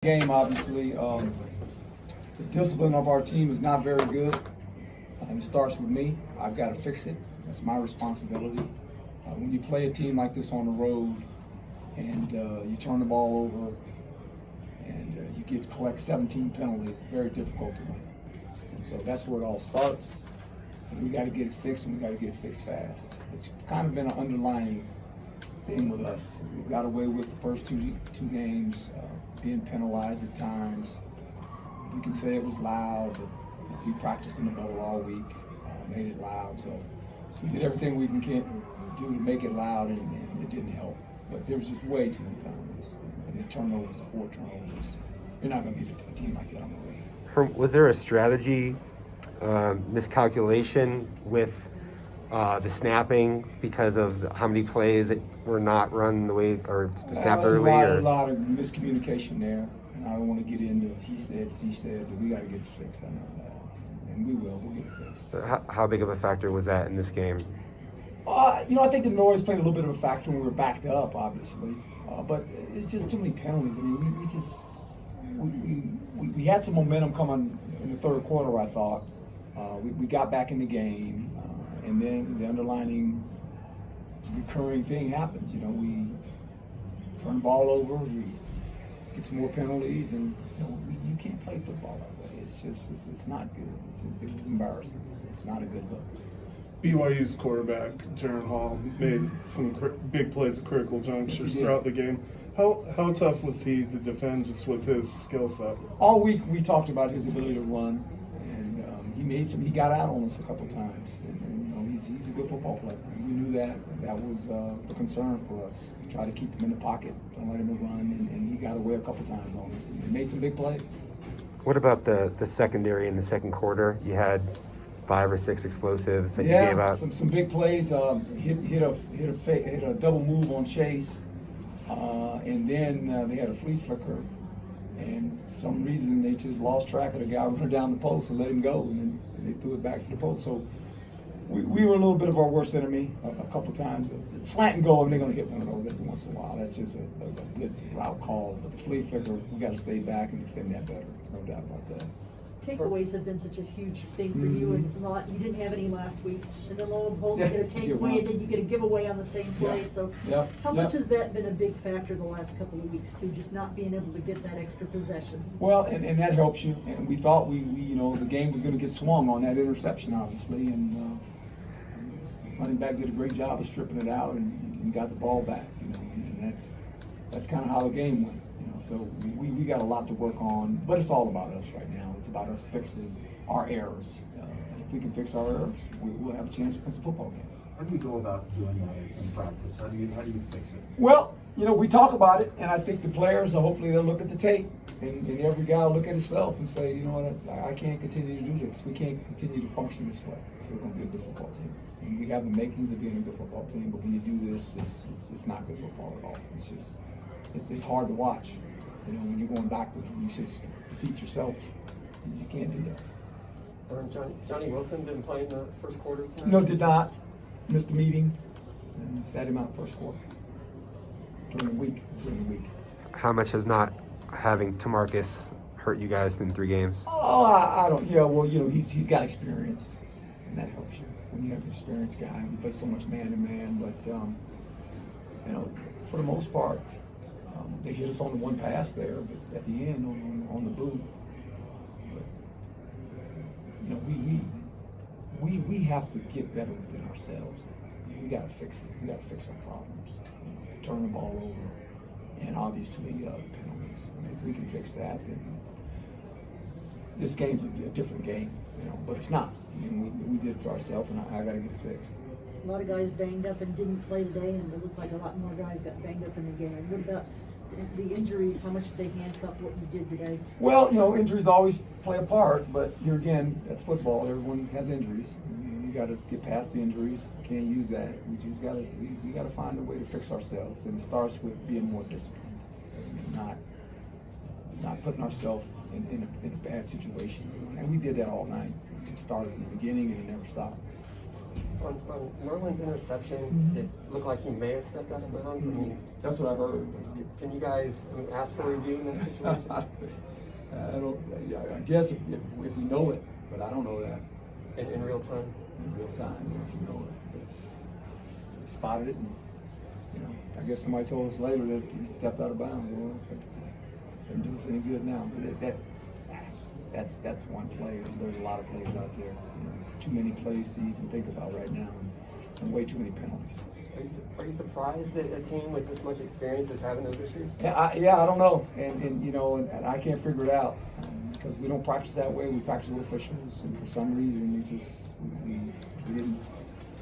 Game, obviously. The discipline of our team is not very good. It starts with me. I've got to fix it. That's my responsibility. When you play a team like this on the road and you turn the ball over and you get to collect 17 penalties, it's very difficult to win. And so that's where it all starts. And we got to get it fixed, and we got to get it fixed fast. It's kind of been an underlying thing with us. We got away with the first two games being penalized at times. We can say it was loud, but we practiced in the bubble all week, made it loud. So we did everything we can do to make it loud, and it didn't help. But there was just way too many penalties, and the turnovers, the 4 turnovers. You're not going to beat a team like that on the road. Herm, was there a strategy miscalculation with the snapping because of how many plays that were not run the way, or snapped early? A lot of miscommunication there, and I don't want to get into he said, she said, but we got to get it fixed. I know that, and we will. We'll get it fixed. So how big of a factor was that in this game? I think the noise played a little bit of a factor when we were backed up, obviously, but it's just too many penalties. I mean, we had some momentum coming in the third quarter, I thought. We got back in the game, and then the underlining recurring thing happened. You know, we turn the ball over, we get some more penalties, and you can't play football that way. It's just, it's not good. It was embarrassing. It's not a good look. BYU's quarterback, Jaron Hall, made some big plays at critical junctures throughout the game. How tough was he to defend just with his skill set? All week we talked about his ability to run, and he got out on us a couple times. And he's a good football player. And we knew that. That was a concern for us. To try to keep him in the pocket, don't let him run, and he got away a couple times on us. And he made some big plays. What about the secondary in the second quarter? You had 5 or 6 explosives that you gave out. Some big plays. Hit a double move on Chase, and then they had a flea flicker, and for some reason they just lost track of the guy running down the post and let him go, and then they threw it back to the post. So we were a little bit of our worst enemy a couple times. Slant and go, and they're going to hit one of those every once in a while. That's just a good route call. But the flea flicker, we got to stay back and defend that better. No doubt about that. Takeaways have been such a huge thing for you, and you didn't have any last week. And then lo and behold, you get a takeaway, and then you get a giveaway on the same play. So how much has that been a big factor the last couple of weeks too, just not being able to get that extra possession? Well, and that helps you. And we thought we the game was going to get swung on that interception, obviously, and running back did a great job of stripping it out and got the ball back. And that's kind of how the game went. So we got a lot to work on, but it's all about us right now. It's about us fixing our errors. If we can fix our errors, we'll have a chance to win the football game. How do you go about doing that in practice? How do you fix it? Well, we talk about it, and I think the players, hopefully they'll look at the tape, and every guy will look at himself and say, you know what, I can't continue to do this. We can't continue to function this way. We're going to be a good football team. And we have the makings of being a good football team, but when you do this, it's not good football at all. It's hard to watch. When you're going backwards, you just defeat yourself. You can't do that. Johnny Wilson didn't play in the first quarter tonight? No, did not. Missed the meeting and sat him out first quarter. During the week. How much has not having TaMarcus hurt you guys in 3 games? Oh, I don't. Yeah, well, he's got experience, and that helps you when you have an experienced guy. We play so much man to man, but for the most part. They hit us on the one pass there, but at the end on the boot. But, we have to get better within ourselves. We got to fix it. We got to fix our problems. Turn the ball over, and obviously the penalties. If we can fix that, then this game's a different game. But it's not. We did it to ourselves, and I got to get it fixed. A lot of guys banged up and didn't play today, and it looked like a lot more guys got banged up in the game. What about the injuries? How much did they handcuff what you did today? Well, injuries always play a part, but here again, that's football. Everyone has injuries. You got to get past the injuries. Can't use that. We just got to we got to find a way to fix ourselves, and it starts with being more disciplined, and not putting ourselves in a bad situation. And we did that all night. It started from the beginning, and it never stopped. On Merlin's interception, it looked like he may have stepped out of bounds. I mean, That's what I heard. can you guys ask for a review in that situation? I guess if we know it, but I don't know that In real time? in real time, if you know it. But I spotted it, and I guess somebody told us later that he stepped out of bounds. Well, it doesn't do us any good now. But that's one play. There's a lot of plays out there. Too many plays to even think about right now, and way too many penalties. Are you surprised that a team with this much experience is having those issues? Yeah, I don't know, and I can't figure it out because we don't practice that way. We practice with officials, and for some reason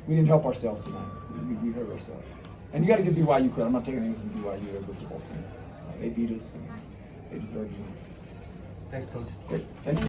we didn't help ourselves tonight. We hurt ourselves. And you got to give BYU credit. I'm not taking anything from BYU. They're a good football team. They beat us, and they deserve to win. Thanks, Coach. Great. Thank you.